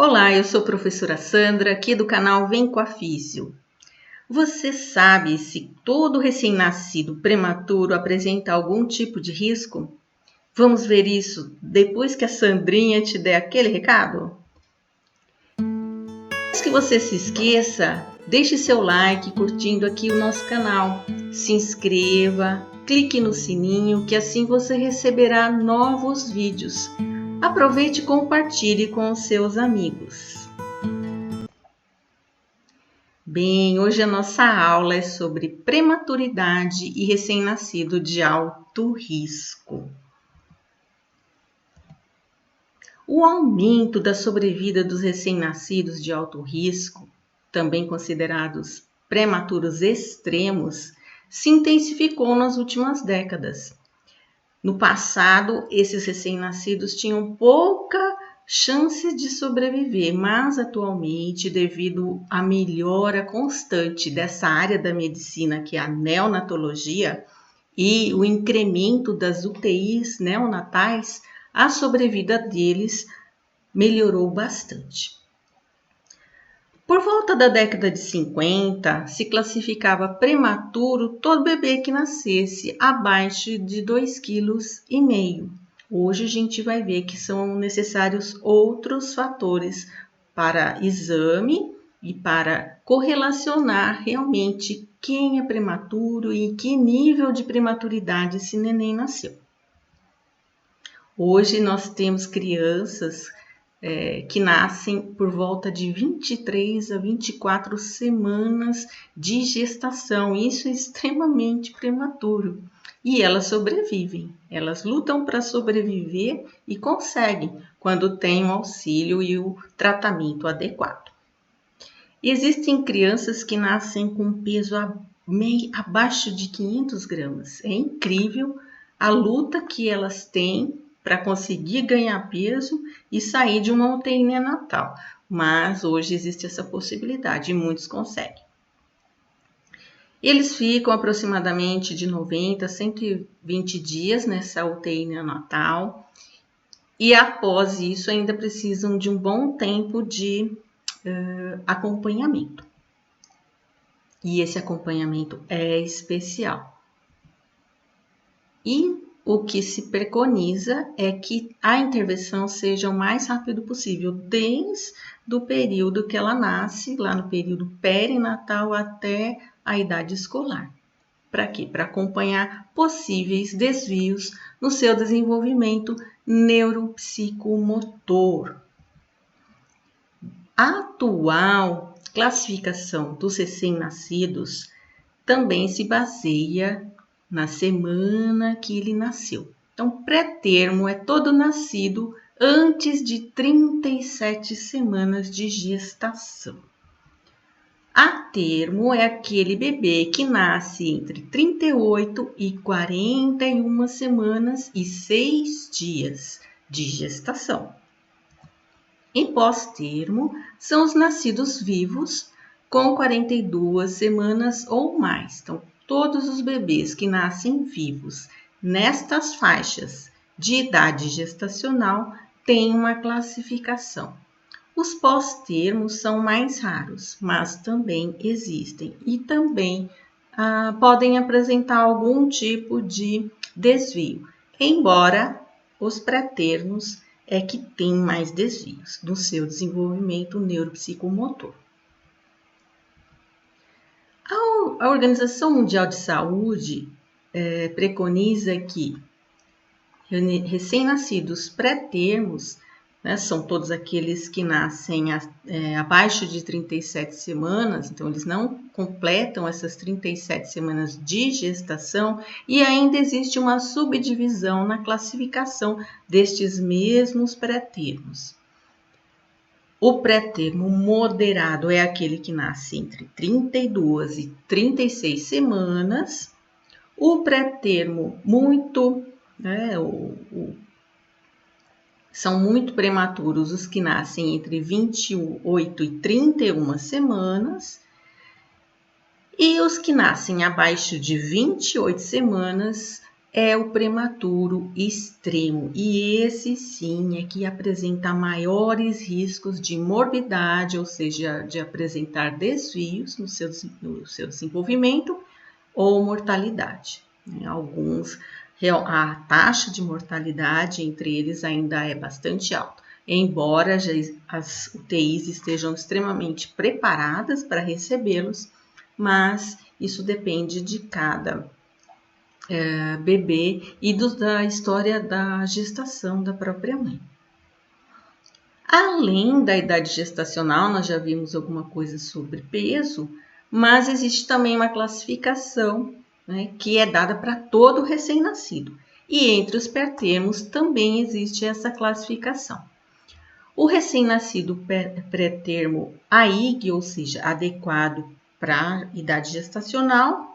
Olá, eu sou a professora Sandra, aqui do canal Vem com a Físio. Você sabe se todo recém-nascido prematuro apresenta algum tipo de risco? Vamos ver isso depois que a Sandrinha te der aquele recado? Antes que você se esqueça, deixe seu like curtindo aqui o nosso canal. Se inscreva, clique no sininho que assim você receberá novos vídeos. Aproveite e compartilhe com os seus amigos. Bem, hoje a nossa aula é sobre prematuridade e recém-nascido de alto risco. O aumento da sobrevida dos recém-nascidos de alto risco, também considerados prematuros extremos, se intensificou nas últimas décadas. No passado, esses recém-nascidos tinham pouca chance de sobreviver, mas atualmente, devido à melhora constante dessa área da medicina, que é a neonatologia, e o incremento das UTIs neonatais, a sobrevida deles melhorou bastante. Por volta da década de 50, se classificava prematuro todo bebê que nascesse abaixo de 2,5 kg. Hoje a gente vai ver que são necessários outros fatores para exame e para correlacionar realmente quem é prematuro e que nível de prematuridade esse neném nasceu. Hoje nós temos crianças que nascem por volta de 23 a 24 semanas de gestação. Isso é extremamente prematuro. E elas sobrevivem, elas lutam para sobreviver e conseguem quando tem o auxílio e o tratamento adequado. Existem crianças que nascem com peso abaixo de 500 gramas. É incrível a luta que elas têm para conseguir ganhar peso e sair de uma UTI neonatal. Mas hoje existe essa possibilidade e muitos conseguem. Eles ficam aproximadamente de 90 a 120 dias nessa UTI neonatal e após isso ainda precisam de um bom tempo de acompanhamento. E esse acompanhamento é especial. E o que se preconiza é que a intervenção seja o mais rápido possível, desde o período que ela nasce, lá no período perinatal até a idade escolar. Para quê? Para acompanhar possíveis desvios no seu desenvolvimento neuropsicomotor. A atual classificação dos recém-nascidos também se baseia na semana que ele nasceu. Então, pré-termo é todo nascido antes de 37 semanas de gestação. A termo é aquele bebê que nasce entre 38 e 41 semanas e 6 dias de gestação. E pós-termo são os nascidos vivos com 42 semanas ou mais. Então, todos os bebês que nascem vivos nestas faixas de idade gestacional têm uma classificação. Os pós-termos são mais raros, mas também existem e também podem apresentar algum tipo de desvio, embora os pré-termos é que têm mais desvios no seu desenvolvimento neuropsicomotor. A Organização Mundial de Saúde preconiza que recém-nascidos pré-termos, são todos aqueles que nascem abaixo de 37 semanas, então eles não completam essas 37 semanas de gestação e ainda existe uma subdivisão na classificação destes mesmos pré-termos. O pré-termo moderado é aquele que nasce entre 32 e 36 semanas. O pré-termo são muito prematuros os que nascem entre 28 e 31 semanas. E os que nascem abaixo de 28 semanas é o prematuro extremo, e esse sim é que apresenta maiores riscos de morbidade, ou seja, de apresentar desvios no seu desenvolvimento ou mortalidade. Alguns, a taxa de mortalidade entre eles ainda é bastante alta, embora as UTIs estejam extremamente preparadas para recebê-los, mas isso depende de cada bebê e da história da gestação da própria mãe. Além da idade gestacional, nós já vimos alguma coisa sobre peso, mas existe também uma classificação, né, que é dada para todo recém-nascido. E entre os pré-termos também existe essa classificação. O recém-nascido pré-termo AIG, ou seja, adequado para a idade gestacional,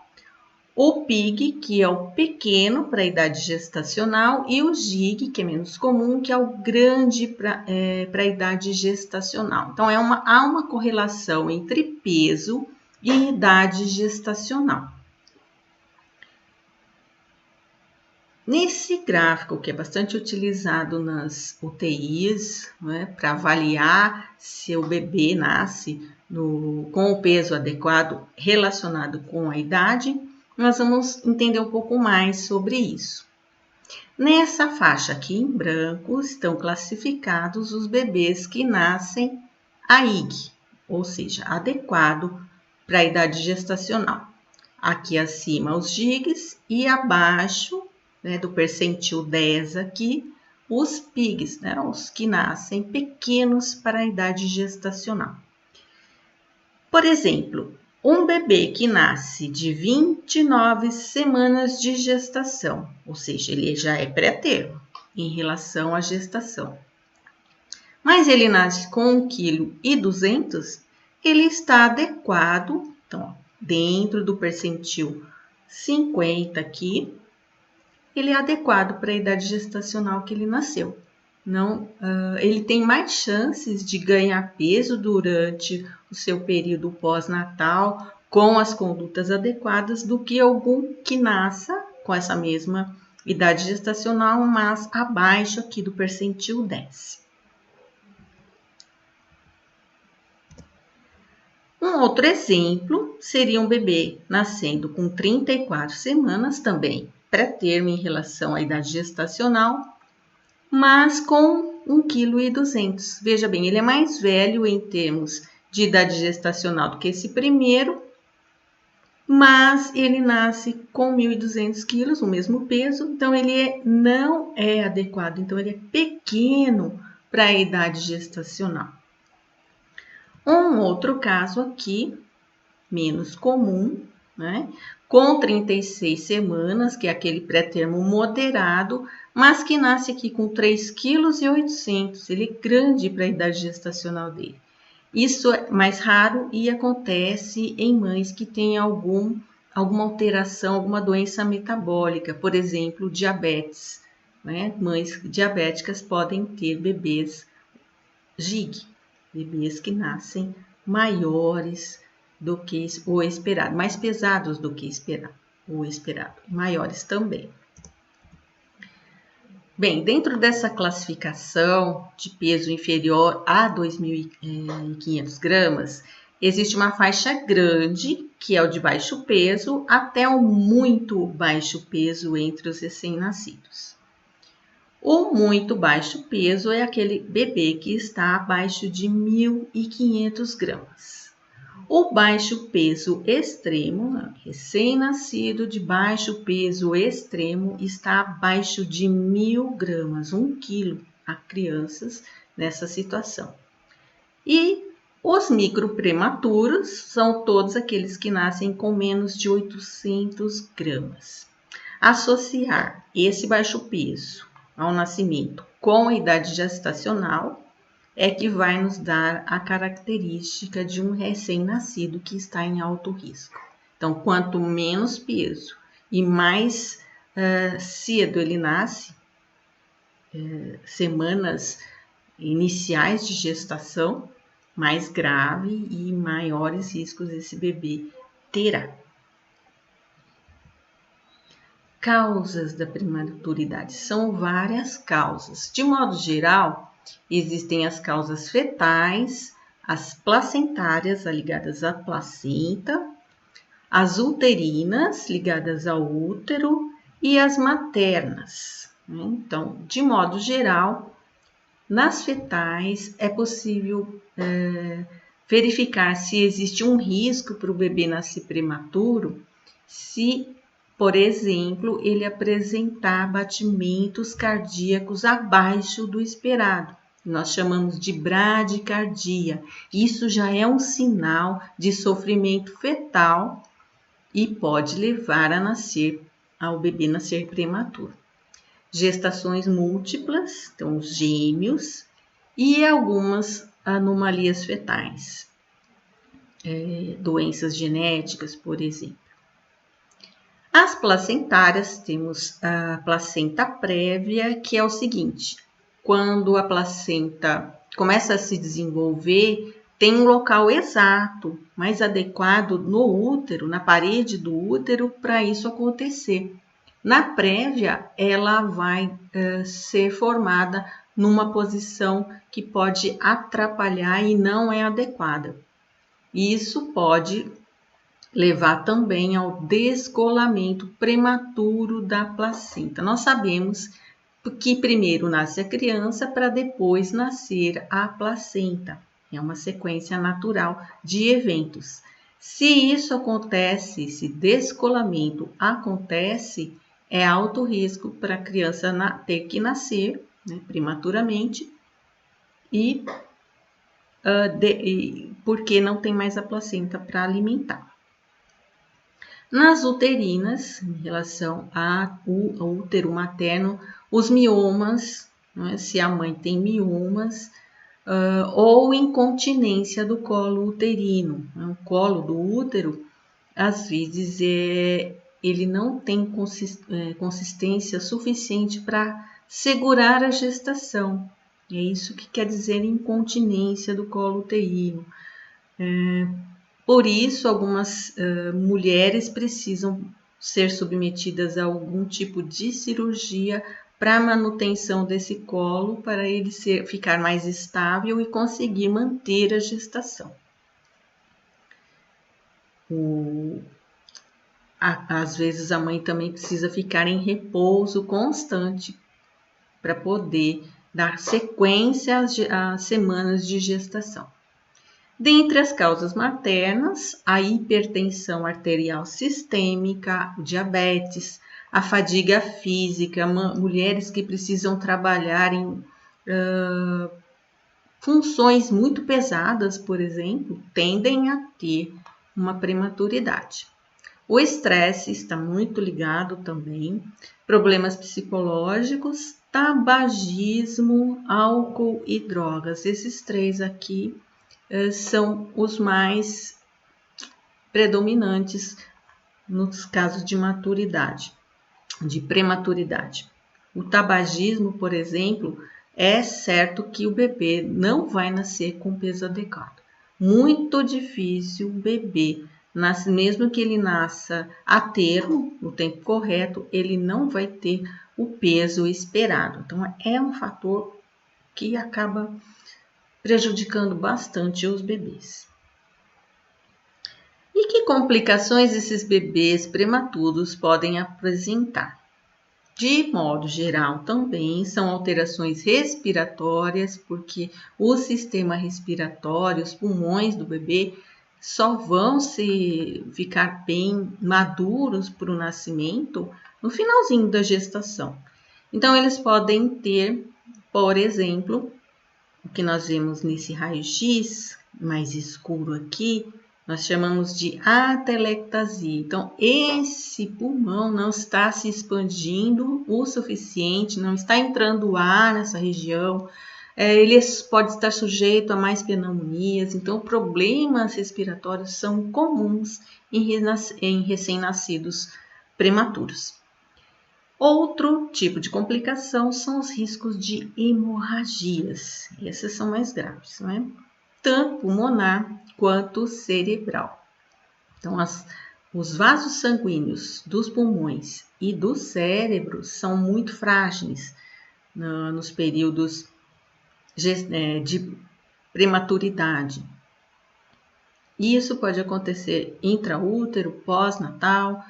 o PIG, que é o pequeno para a idade gestacional, e o GIG, que é menos comum, que é o grande para a idade gestacional. Então, há uma correlação entre peso e idade gestacional. Nesse gráfico, que é bastante utilizado nas UTIs, né, para avaliar se o bebê nasce com o peso adequado relacionado com a idade, nós vamos entender um pouco mais sobre isso. Nessa faixa aqui em branco estão classificados os bebês que nascem AIG, ou seja, adequado para a idade gestacional. Aqui acima os GIGs e abaixo, né, do percentil 10 aqui, os PIGs, né, os que nascem pequenos para a idade gestacional. Por exemplo, um bebê que nasce de 29 semanas de gestação, ou seja, ele já é pré-termo em relação à gestação. Mas ele nasce com 1,2 kg, ele está adequado, então, dentro do percentil 50 aqui, ele é adequado para a idade gestacional que ele nasceu. Não, ele tem mais chances de ganhar peso durante o seu período pós-natal com as condutas adequadas do que algum que nasça com essa mesma idade gestacional, mas abaixo aqui do percentil 10. Um outro exemplo seria um bebê nascendo com 34 semanas, também pré-termo em relação à idade gestacional, mas com 1,2 kg. Veja bem, ele é mais velho em termos de idade gestacional do que esse primeiro, mas ele nasce com 1.200 quilos, o mesmo peso, então ele não é adequado, então ele é pequeno para a idade gestacional. Um outro caso aqui, menos comum, né? Com 36 semanas, que é aquele pré-termo moderado, mas que nasce aqui com 3,8 kg. Ele é grande para a idade gestacional dele. Isso é mais raro e acontece em mães que têm alguma alteração, alguma doença metabólica, por exemplo, diabetes. Né? Mães diabéticas podem ter bebês GIG, bebês que nascem maiores do que o esperado, mais pesados do que o esperado, maiores também. Bem, dentro dessa classificação de peso inferior a 2.500 gramas, existe uma faixa grande, que é o de baixo peso, até o muito baixo peso entre os recém-nascidos. O muito baixo peso é aquele bebê que está abaixo de 1.500 gramas. O baixo peso extremo, recém-nascido de baixo peso extremo, está abaixo de 1.000 gramas, 1 quilo, a crianças nessa situação. E os microprematuros são todos aqueles que nascem com menos de 800 gramas. Associar esse baixo peso ao nascimento com a idade gestacional é que vai nos dar a característica de um recém-nascido que está em alto risco. Então, quanto menos peso e mais cedo ele nasce, semanas iniciais de gestação, mais grave e maiores riscos esse bebê terá. causas da prematuridade. São várias causas. De modo geral, existem as causas fetais, as placentárias, ligadas à placenta, as uterinas, ligadas ao útero, e as maternas. Então, de modo geral, nas fetais é possível verificar se existe um risco para o bebê nascer prematuro, se, por exemplo, ele apresentar batimentos cardíacos abaixo do esperado. Nós chamamos de bradicardia. Isso já é um sinal de sofrimento fetal e pode levar ao bebê nascer prematuro. Gestações múltiplas, então os gêmeos, e algumas anomalias fetais, doenças genéticas, por exemplo. As placentárias, temos a placenta prévia, que é o seguinte: quando a placenta começa a se desenvolver, tem um local exato, mais adequado no útero, na parede do útero, para isso acontecer. Na prévia, ela vai ser formada numa posição que pode atrapalhar e não é adequada. Isso pode levar também ao descolamento prematuro da placenta. Nós sabemos que primeiro nasce a criança para depois nascer a placenta. É uma sequência natural de eventos. Se isso acontece, esse descolamento acontece, é alto risco para a criança ter que nascer, né, prematuramente e porque não tem mais a placenta para alimentar. Nas uterinas, em relação ao útero materno, os miomas, né, se a mãe tem miomas, ou incontinência do colo uterino. Né, o colo do útero, às vezes, ele não tem consistência suficiente para segurar a gestação. É isso que quer dizer incontinência do colo uterino. Por isso, algumas mulheres precisam ser submetidas a algum tipo de cirurgia para a manutenção desse colo, para ele ficar mais estável e conseguir manter a gestação. Às vezes a mãe também precisa ficar em repouso constante para poder dar sequência às semanas de gestação. Dentre as causas maternas, a hipertensão arterial sistêmica, o diabetes, a fadiga física, mulheres que precisam trabalhar em funções muito pesadas, por exemplo, tendem a ter uma prematuridade. O estresse está muito ligado também, problemas psicológicos, tabagismo, álcool e drogas. Esses três aqui são os mais predominantes nos casos de maturidade, de prematuridade. O tabagismo, por exemplo, é certo que o bebê não vai nascer com peso adequado. Muito difícil o bebê mesmo que ele nasça a termo, no tempo correto, ele não vai ter o peso esperado. Então, é um fator que acaba prejudicando bastante os bebês. E que complicações esses bebês prematuros podem apresentar? De modo geral, também são alterações respiratórias, porque o sistema respiratório, os pulmões do bebê, só vão ficar bem maduros para o nascimento no finalzinho da gestação. Então, eles podem ter, por exemplo, o que nós vemos nesse raio-x, mais escuro aqui, nós chamamos de atelectasia. Então, esse pulmão não está se expandindo o suficiente, não está entrando ar nessa região, ele pode estar sujeito a mais pneumonias. Então, problemas respiratórios são comuns em recém-nascidos prematuros. Outro tipo de complicação são os riscos de hemorragias. Esses são mais graves, não é? Tanto pulmonar quanto cerebral. Então, as os vasos sanguíneos dos pulmões e do cérebro são muito frágeis nos períodos de prematuridade. Isso pode acontecer intraútero, pós-natal,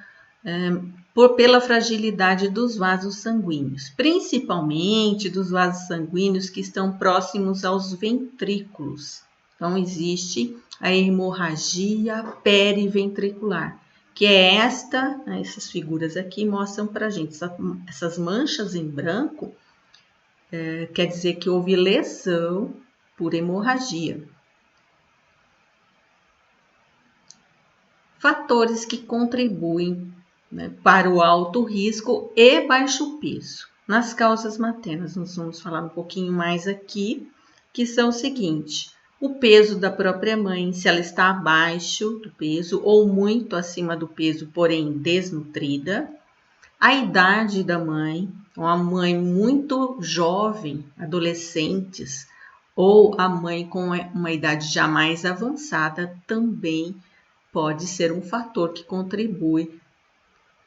pela fragilidade dos vasos sanguíneos, principalmente dos vasos sanguíneos que estão próximos aos ventrículos. Então, existe a hemorragia periventricular, que é essas figuras aqui mostram para a gente, essas manchas em branco, quer dizer que houve lesão por hemorragia. Fatores que contribuem para o alto risco e baixo peso. Nas causas maternas, nós vamos falar um pouquinho mais aqui, que são o seguinte: o peso da própria mãe, se ela está abaixo do peso ou muito acima do peso, porém desnutrida. A idade da mãe, uma mãe muito jovem, adolescentes, ou a mãe com uma idade já mais avançada, também pode ser um fator que contribui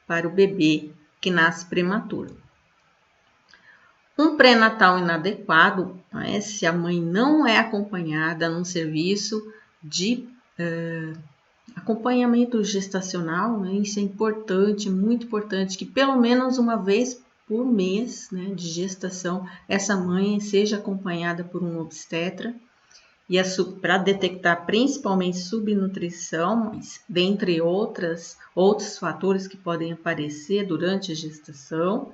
para o bebê que nasce prematuro. Um pré-natal inadequado, se a mãe não é acompanhada num serviço de acompanhamento gestacional, isso é importante, muito importante, que pelo menos uma vez por mês de gestação, essa mãe seja acompanhada por um obstetra, e para detectar principalmente subnutrição, mas dentre outros fatores que podem aparecer durante a gestação.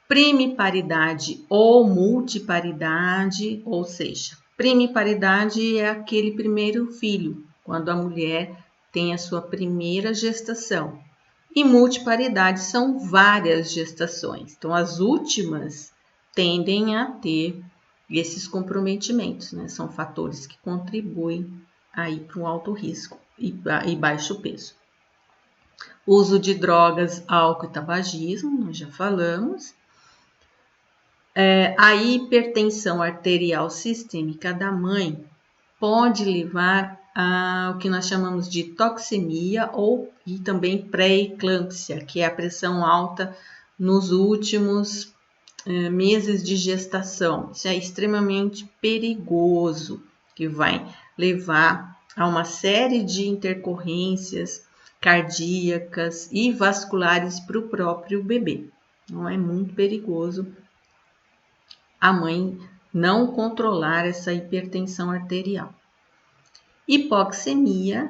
Primiparidade ou multiparidade, ou seja, primiparidade é aquele primeiro filho, quando a mulher tem a sua primeira gestação. E multiparidade são várias gestações. Então, as últimas tendem a ter esses comprometimentos, são fatores que contribuem aí para um alto risco e baixo peso. Uso de drogas, álcool e tabagismo, nós já falamos. A hipertensão arterial sistêmica da mãe pode levar ao que nós chamamos de toxemia e também pré-eclâmpsia, que é a pressão alta nos últimos meses de gestação. Isso é extremamente perigoso, que vai levar a uma série de intercorrências cardíacas e vasculares para o próprio bebê. Então, é muito perigoso a mãe não controlar essa hipertensão arterial. Hipoxemia,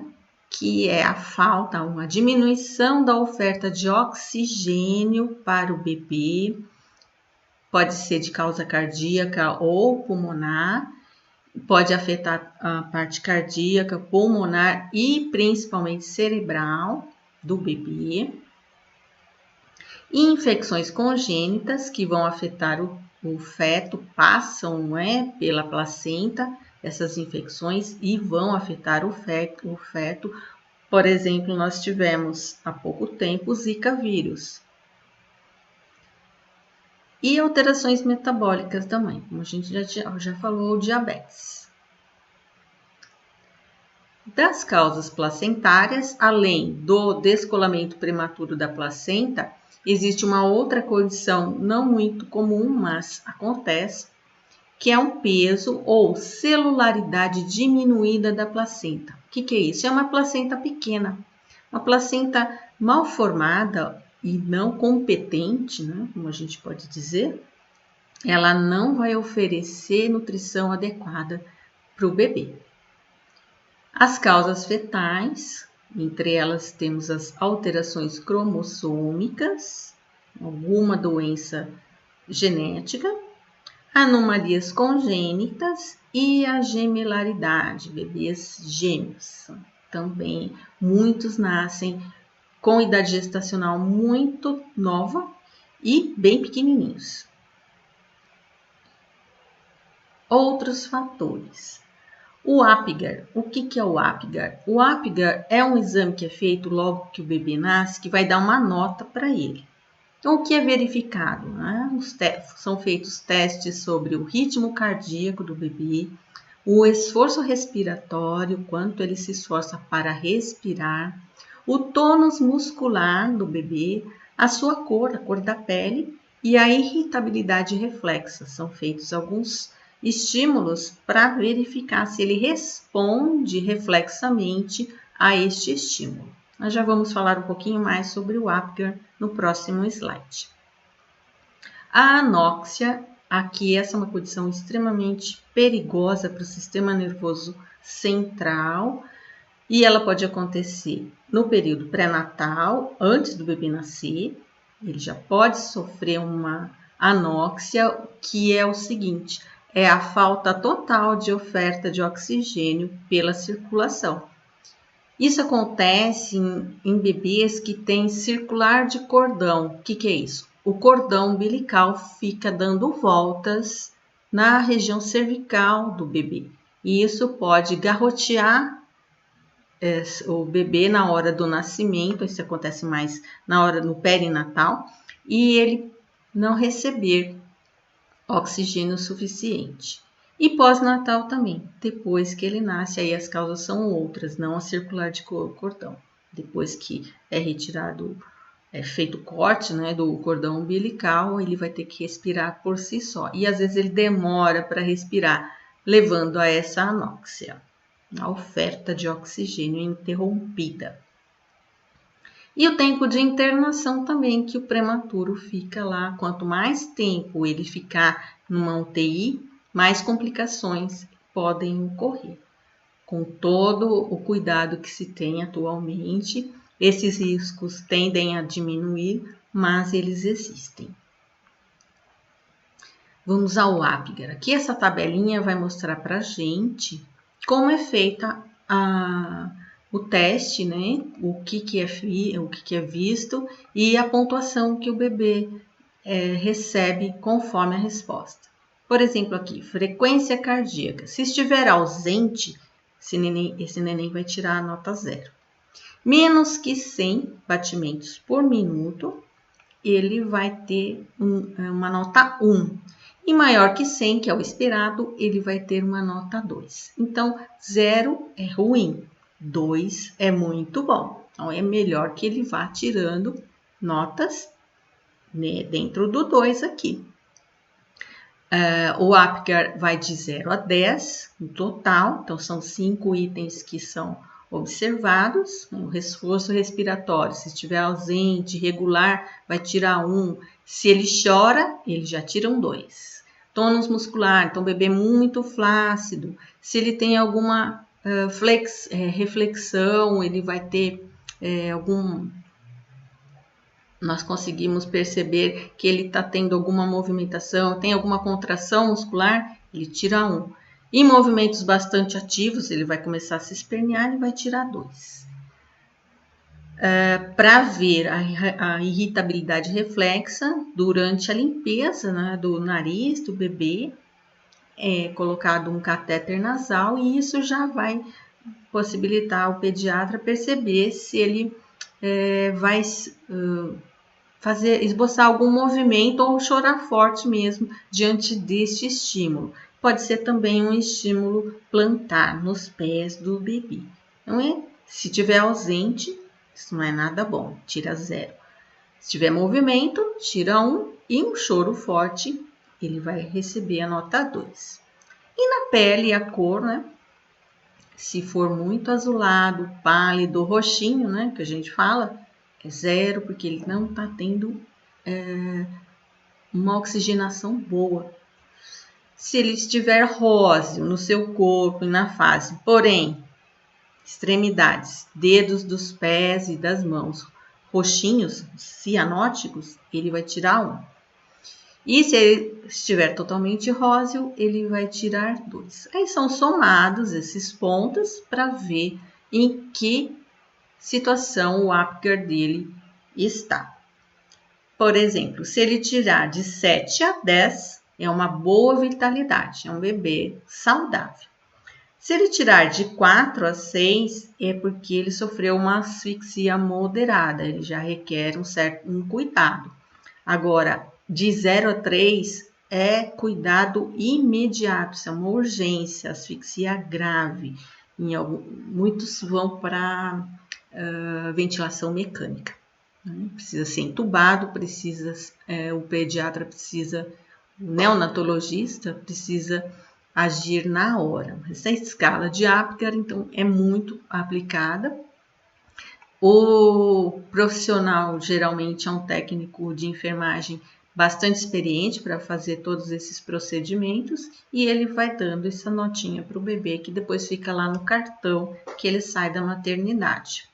que é a falta, uma diminuição da oferta de oxigênio para o bebê, pode ser de causa cardíaca ou pulmonar, pode afetar a parte cardíaca, pulmonar e principalmente cerebral do bebê. Infecções congênitas que vão afetar o feto, passam pela placenta, essas infecções, e vão afetar o feto. Por exemplo, nós tivemos há pouco tempo o Zika vírus. E alterações metabólicas também, como a gente já falou, o diabetes. Das causas placentárias, além do descolamento prematuro da placenta, existe uma outra condição não muito comum, mas acontece, que é um peso ou celularidade diminuída da placenta. O que é isso? É uma placenta pequena, uma placenta mal formada e não competente, como a gente pode dizer, ela não vai oferecer nutrição adequada para o bebê. As causas fetais, entre elas temos as alterações cromossômicas, alguma doença genética, anomalias congênitas e a gemelaridade, bebês gêmeos. Também muitos nascem com idade gestacional muito nova e bem pequenininhos. Outros fatores. O Apgar. O que é o Apgar? O Apgar é um exame que é feito logo que o bebê nasce, que vai dar uma nota para ele. Então, o que é verificado? São feitos testes sobre o ritmo cardíaco do bebê, o esforço respiratório, quanto ele se esforça para respirar, o tônus muscular do bebê, a sua cor, a cor da pele e a irritabilidade reflexa. São feitos alguns estímulos para verificar se ele responde reflexamente a este estímulo. Nós já vamos falar um pouquinho mais sobre o Apgar no próximo slide. A anóxia, aqui essa é uma condição extremamente perigosa para o sistema nervoso central e ela pode acontecer no período pré-natal, antes do bebê nascer. Ele já pode sofrer uma anóxia, que é o seguinte, é a falta total de oferta de oxigênio pela circulação. Isso acontece em bebês que têm circular de cordão. O que é isso? O cordão umbilical fica dando voltas na região cervical do bebê. E isso pode garrotear o bebê na hora do nascimento, isso acontece mais na hora no perinatal, e ele não receber oxigênio suficiente. E pós-natal também, depois que ele nasce, aí as causas são outras, não a circular de cordão. Depois que é retirado, é feito o corte, né, do cordão umbilical, ele vai ter que respirar por si só. E às vezes ele demora para respirar, levando a essa anóxia, a oferta de oxigênio interrompida. E o tempo de internação também, que o prematuro fica lá. Quanto mais tempo ele ficar numa UTI, mais complicações podem ocorrer. Com todo o cuidado que se tem atualmente, esses riscos tendem a diminuir, mas eles existem. Vamos ao Apgar. Aqui essa tabelinha vai mostrar para a gente como é feita o teste, né? O que é visto e a pontuação que o bebê recebe conforme a resposta. Por exemplo, aqui, frequência cardíaca. Se estiver ausente, esse neném vai tirar a nota 0. Menos que 100 batimentos por minuto, ele vai ter uma nota 1. E maior que 100, que é o esperado, ele vai ter uma nota 2. Então, 0 é ruim, 2 é muito bom. Então, é melhor que ele vá tirando notas, né, dentro do 2 aqui. O Apgar vai de 0 a 10 no total, então são 5 itens que são observados. O reforço respiratório, se estiver ausente, irregular, vai tirar 1. Se ele chora, ele já tira um 2. Tônus muscular, então bebê muito flácido. Se ele tem alguma reflexão, ele vai ter nós conseguimos perceber que ele está tendo alguma movimentação, tem alguma contração muscular, ele tira 1. Em movimentos bastante ativos, ele vai começar a se espernear e vai tirar 2. Para ver a irritabilidade reflexa durante a limpeza, né, do nariz do bebê, é colocado um catéter nasal e isso já vai possibilitar ao pediatra perceber se ele vai esboçar algum movimento ou chorar forte mesmo diante deste estímulo. Pode ser também um estímulo plantar nos pés do bebê. Então, se estiver ausente, isso não é nada bom, tira 0. Se tiver movimento, tira 1 e um choro forte, ele vai receber a nota 2. E na pele, a cor, né? Se for muito azulado, pálido, roxinho, né? Que a gente fala, é 0, porque ele não está tendo uma oxigenação boa. Se ele estiver róseo no seu corpo e na face, porém, extremidades, dedos dos pés e das mãos roxinhos, cianóticos, ele vai tirar 1. E se ele estiver totalmente róseo, ele vai tirar 2. Aí são somados esses pontos para ver em que situação o Apgar dele está. Por exemplo, se ele tirar de 7 a 10, é uma boa vitalidade, é um bebê saudável. Se ele tirar de 4 a 6, é porque ele sofreu uma asfixia moderada, ele já requer um cuidado. Agora, de 0 a 3 é cuidado imediato, isso é uma urgência, asfixia grave. Muitos vão para ventilação mecânica. Precisa ser entubado, o pediatra precisa, o neonatologista precisa agir na hora. Essa escala de Apgar, então, é muito aplicada. O profissional geralmente é um técnico de enfermagem bastante experiente para fazer todos esses procedimentos e ele vai dando essa notinha para o bebê que depois fica lá no cartão que ele sai da maternidade.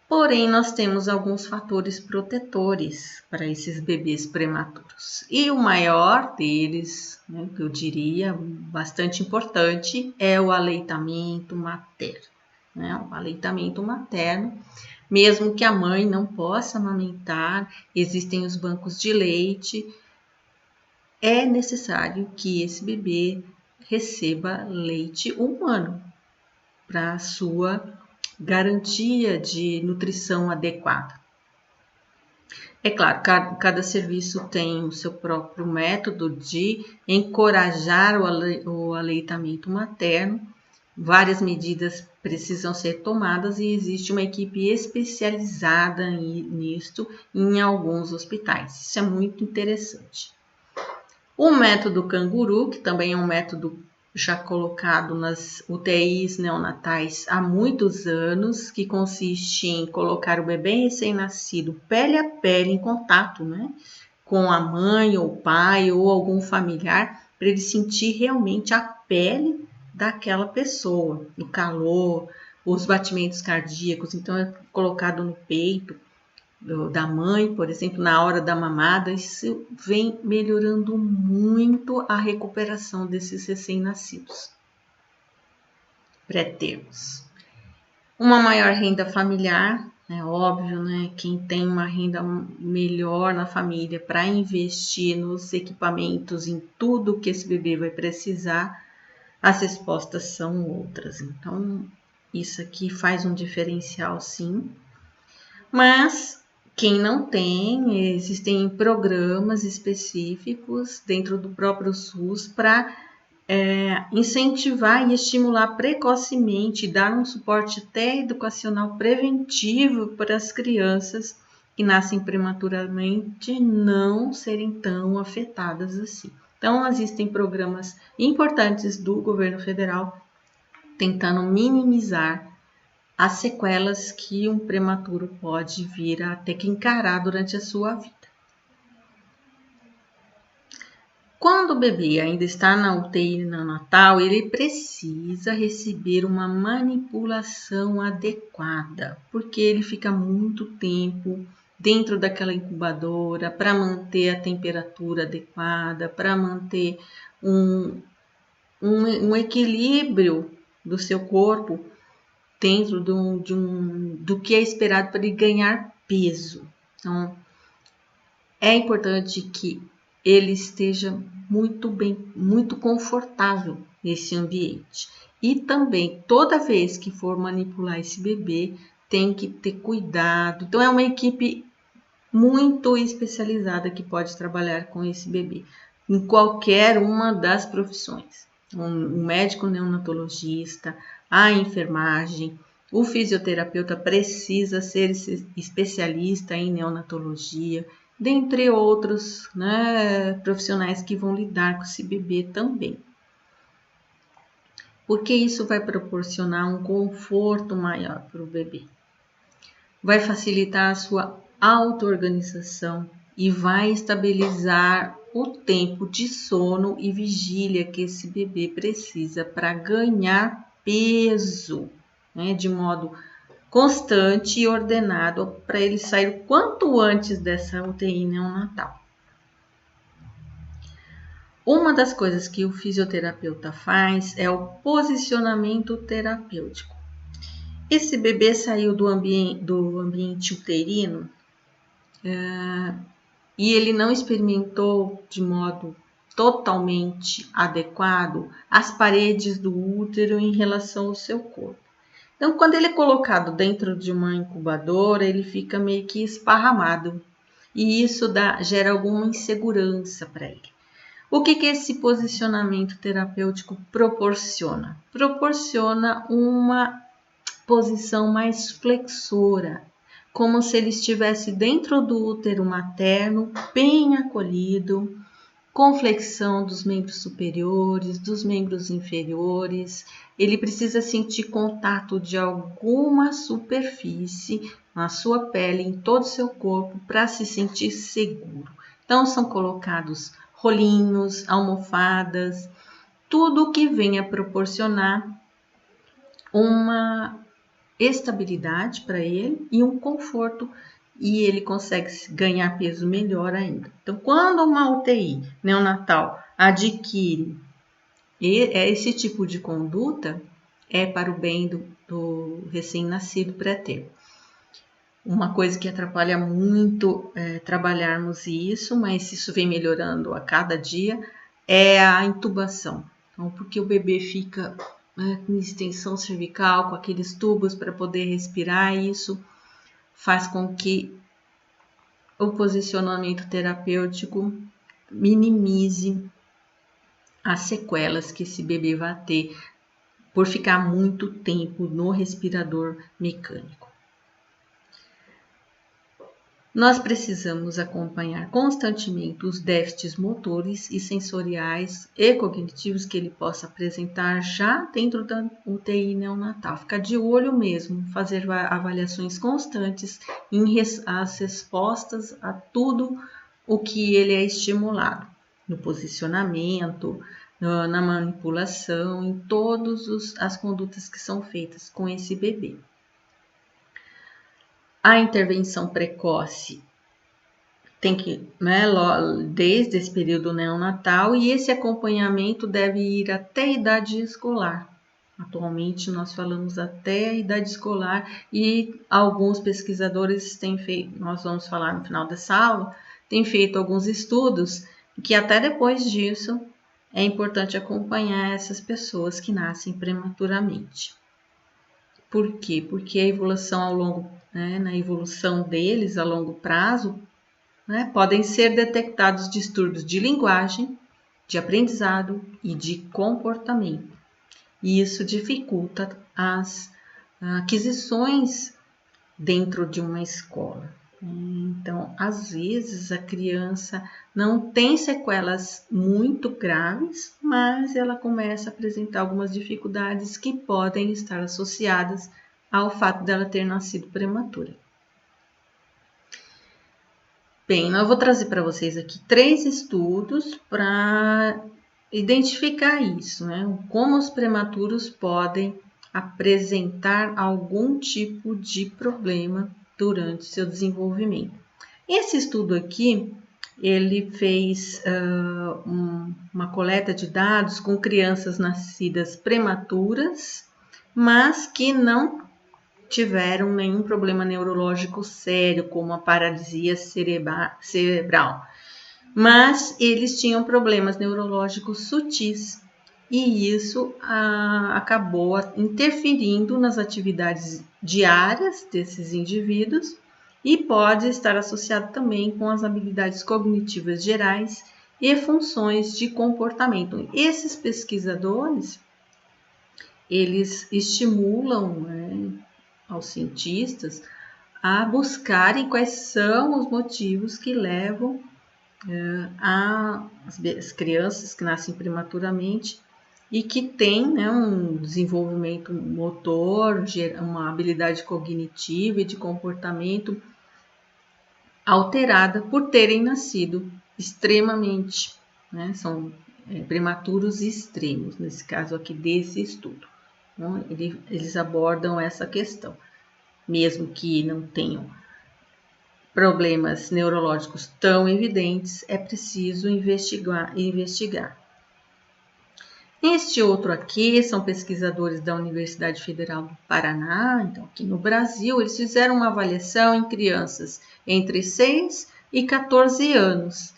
Porém, nós temos alguns fatores protetores para esses bebês prematuros. E o maior deles, que eu diria bastante importante, é o aleitamento materno. O aleitamento materno, mesmo que a mãe não possa amamentar, existem os bancos de leite, é necessário que esse bebê receba leite humano para a sua garantia de nutrição adequada. É claro, cada serviço tem o seu próprio método de encorajar o aleitamento materno. Várias medidas precisam ser tomadas e existe uma equipe especializada nisto em alguns hospitais. Isso é muito interessante. O método canguru, que também é um método já colocado nas UTIs neonatais há muitos anos, que consiste em colocar o bebê recém-nascido pele a pele em contato, com a mãe ou o pai ou algum familiar, para ele sentir realmente a pele daquela pessoa, o calor, os batimentos cardíacos. Então é colocado no peito da mãe, por exemplo, na hora da mamada. Isso vem melhorando muito a recuperação desses recém-nascidos pré-termos. Uma maior renda familiar, óbvio, quem tem uma renda melhor na família para investir nos equipamentos, em tudo que esse bebê vai precisar, as respostas são outras. Então, isso aqui faz um diferencial, sim. Mas quem não tem, existem programas específicos dentro do próprio SUS para incentivar e estimular precocemente, dar um suporte até educacional preventivo para as crianças que nascem prematuramente não serem tão afetadas assim. Então, existem programas importantes do governo federal tentando minimizar as sequelas que um prematuro pode vir a ter que encarar durante a sua vida. Quando o bebê ainda está na UTI neonatal, ele precisa receber uma manipulação adequada, porque ele fica muito tempo dentro daquela incubadora para manter a temperatura adequada, para manter um equilíbrio do seu corpo dentro do que é esperado para ele ganhar peso. Então, é importante que ele esteja muito bem, muito confortável nesse ambiente. E também, toda vez que for manipular esse bebê, tem que ter cuidado. Então, é uma equipe muito especializada que pode trabalhar com esse bebê, em qualquer uma das profissões. Um médico neonatologista, a enfermagem, o fisioterapeuta precisa ser especialista em neonatologia, dentre outros profissionais que vão lidar com esse bebê também. Porque isso vai proporcionar um conforto maior para o bebê. Vai facilitar a sua auto-organização e vai estabilizar o tempo de sono e vigília que esse bebê precisa para ganhar peso, de modo constante e ordenado, para ele sair o quanto antes dessa UTI neonatal. Uma das coisas que o fisioterapeuta faz é o posicionamento terapêutico. Esse bebê saiu do ambiente uterino e ele não experimentou de modo totalmente adequado as paredes do útero em relação ao seu corpo. Então, quando ele é colocado dentro de uma incubadora, ele fica meio que esparramado e isso gera alguma insegurança para ele. O que esse posicionamento terapêutico proporciona? Proporciona uma posição mais flexora, como se ele estivesse dentro do útero materno, bem acolhido, com flexão dos membros superiores, dos membros inferiores. Ele precisa sentir contato de alguma superfície na sua pele, em todo o seu corpo, para se sentir seguro. Então, são colocados rolinhos, almofadas, tudo que venha proporcionar uma estabilidade para ele e um conforto, e ele consegue ganhar peso melhor ainda. Então, quando uma UTI neonatal adquire esse tipo de conduta, é para o bem do recém-nascido pré-termo. Uma coisa que atrapalha muito trabalharmos isso, mas isso vem melhorando a cada dia, é a intubação. Então, porque o bebê fica com extensão cervical, com aqueles tubos para poder respirar, isso faz com que o posicionamento terapêutico minimize as sequelas que esse bebê vai ter por ficar muito tempo no respirador mecânico. Nós precisamos acompanhar constantemente os déficits motores e sensoriais e cognitivos que ele possa apresentar já dentro da UTI neonatal. Ficar de olho mesmo, fazer avaliações constantes as respostas a tudo o que ele é estimulado, no posicionamento, na manipulação, em todas as condutas que são feitas com esse bebê. A intervenção precoce tem que, desde esse período neonatal, e esse acompanhamento deve ir até a idade escolar. Atualmente nós falamos até a idade escolar e alguns pesquisadores têm feito, nós vamos falar no final dessa aula, têm feito alguns estudos que até depois disso é importante acompanhar essas pessoas que nascem prematuramente. Por quê? Porque a evolução na evolução deles a longo prazo, podem ser detectados distúrbios de linguagem, de aprendizado e de comportamento. E isso dificulta as aquisições dentro de uma escola. Então, às vezes, a criança não tem sequelas muito graves, mas ela começa a apresentar algumas dificuldades que podem estar associadas ao fato dela ter nascido prematura. Bem, eu vou trazer para vocês aqui 3 estudos para identificar isso, como os prematuros podem apresentar algum tipo de problema durante seu desenvolvimento. Esse estudo aqui, ele fez uma coleta de dados com crianças nascidas prematuras, mas que não tiveram nenhum problema neurológico sério, como a paralisia cerebral. Mas eles tinham problemas neurológicos sutis, e isso acabou interferindo nas atividades diárias desses indivíduos e pode estar associado também com as habilidades cognitivas gerais e funções de comportamento. Esses pesquisadores, eles estimulam aos cientistas a buscarem quais são os motivos que levam as crianças que nascem prematuramente e que têm um desenvolvimento motor, uma habilidade cognitiva e de comportamento alterada por terem nascido extremamente, são prematuros extremos, nesse caso aqui desse estudo. Então, eles abordam essa questão, mesmo que não tenham problemas neurológicos tão evidentes, é preciso investigar. Este outro aqui são pesquisadores da Universidade Federal do Paraná, então aqui no Brasil, eles fizeram uma avaliação em crianças entre 6 e 14 anos.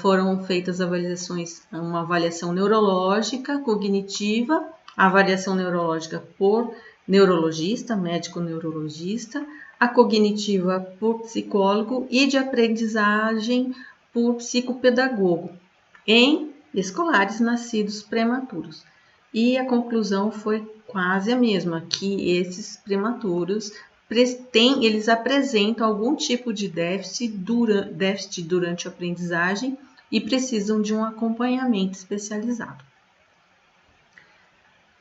Foram feitas uma avaliação neurológica, cognitiva, avaliação neurológica por neurologista, médico neurologista, a cognitiva por psicólogo e de aprendizagem por psicopedagogo, em escolares nascidos prematuros. e a conclusão foi quase a mesma, que esses prematuros eles apresentam algum tipo de déficit durante a aprendizagem e precisam de um acompanhamento especializado.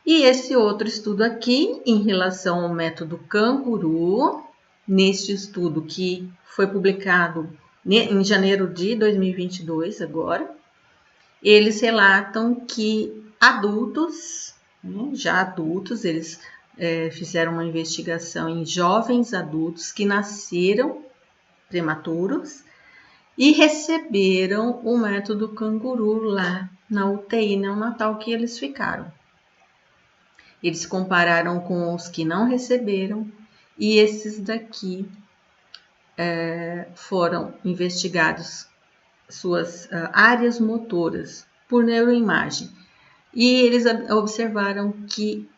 E esse outro estudo aqui, em relação ao método canguru, neste estudo que foi publicado em janeiro de 2022, agora, eles relatam que adultos, já adultos, eles fizeram uma investigação em jovens adultos que nasceram prematuros e receberam o método canguru lá na UTI neonatal que eles ficaram. Eles compararam com os que não receberam e esses daqui foram investigados suas áreas motoras por neuroimagem. E eles observaram que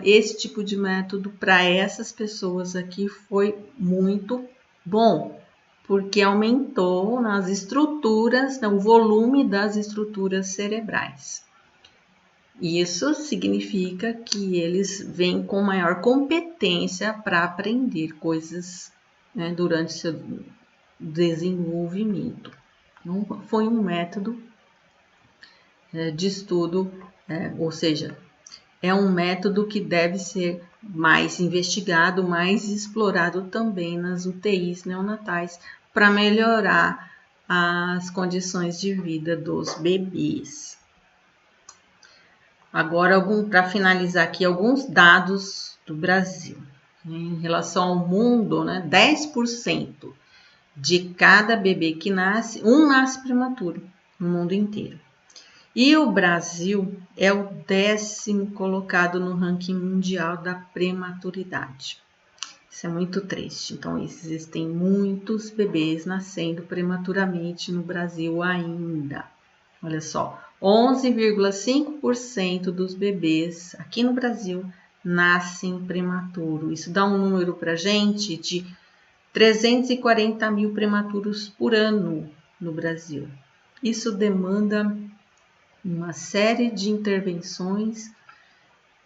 esse tipo de método para essas pessoas aqui foi muito bom, porque aumentou nas estruturas, o volume das estruturas cerebrais. Isso significa que eles vêm com maior competência para aprender coisas, né, durante seu desenvolvimento. Então, foi um método de estudo, ou seja, é um método que deve ser mais investigado, mais explorado também nas UTIs neonatais para melhorar as condições de vida dos bebês. Agora, para finalizar aqui, alguns dados do Brasil. Em relação ao mundo, 10% de cada bebê que nasce, nasce prematuro no mundo inteiro. E o Brasil é o 10º colocado no ranking mundial da prematuridade. Isso é muito triste. Então, existem muitos bebês nascendo prematuramente no Brasil ainda. Olha só, 11,5% dos bebês aqui no Brasil nascem prematuro. Isso dá um número para a gente de 340 mil prematuros por ano no Brasil. Isso demanda uma série de intervenções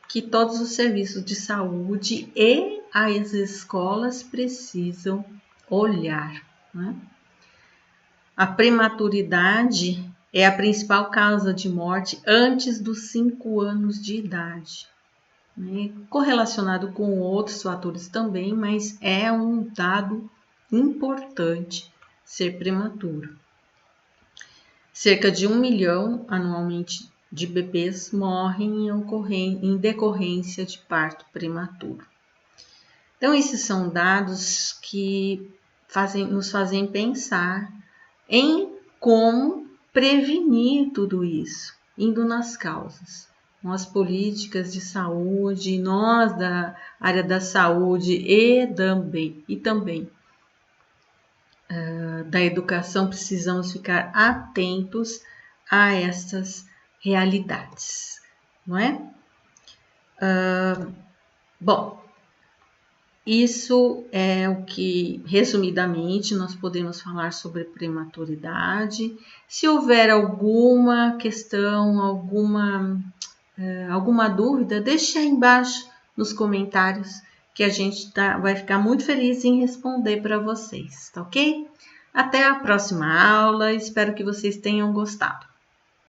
que todos os serviços de saúde e as escolas precisam olhar, né? A prematuridade é a principal causa de morte antes dos 5 anos de idade, né? Correlacionado com outros fatores também, mas é um dado importante ser prematuro. Cerca de 1 milhão anualmente de bebês morrem em decorrência de parto prematuro. Então, esses são dados que nos fazem pensar em como prevenir tudo isso, indo nas causas. As políticas de saúde, nós da área da saúde e também da educação precisamos ficar atentos a essas realidades, não é? Bom, isso é o que, resumidamente, nós podemos falar sobre prematuridade. Se houver alguma questão, alguma dúvida, deixe aí embaixo nos comentários que a gente vai ficar muito feliz em responder para vocês, tá ok? Até a próxima aula, espero que vocês tenham gostado.